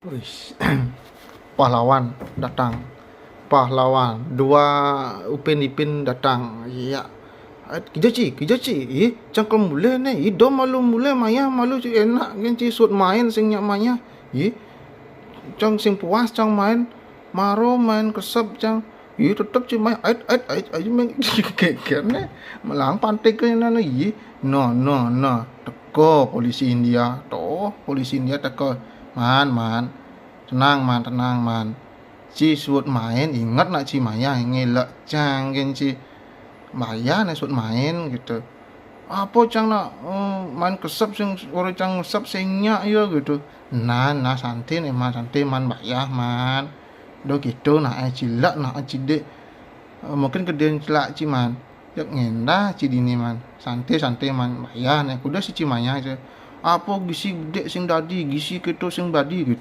Wis, pahlawan datang. Pahlawan, dua Upin Ipin datang. Ya. Kejaci. Cangkem boleh ni. Dom malu boleh maya malu ci enak kan ci sut main sing nyak maya. Cang sing puas cang main. Maro main kesep cang. Tetep ci main ait main keker ni. Melang pantik ke na ni. No. Teko polisi India. Polisi India teko. Man. Tenang man. Ci suốt main ingat nak ci maya ngelak cang gen ci maya nak suốt main gitu. Apa cang nak main kesep sing orang cang kesep sing nyak ya gitu. Nah santai nih man santai man bayah man. Do gitu nak cilak nak cidik. Mungkin kedean cilak ci man. Yak ngendah ci dini man. Santai man bayah nih kuda si ci maya aja. Apa gisi gede sing dadi, gisi keto sing badi gitu.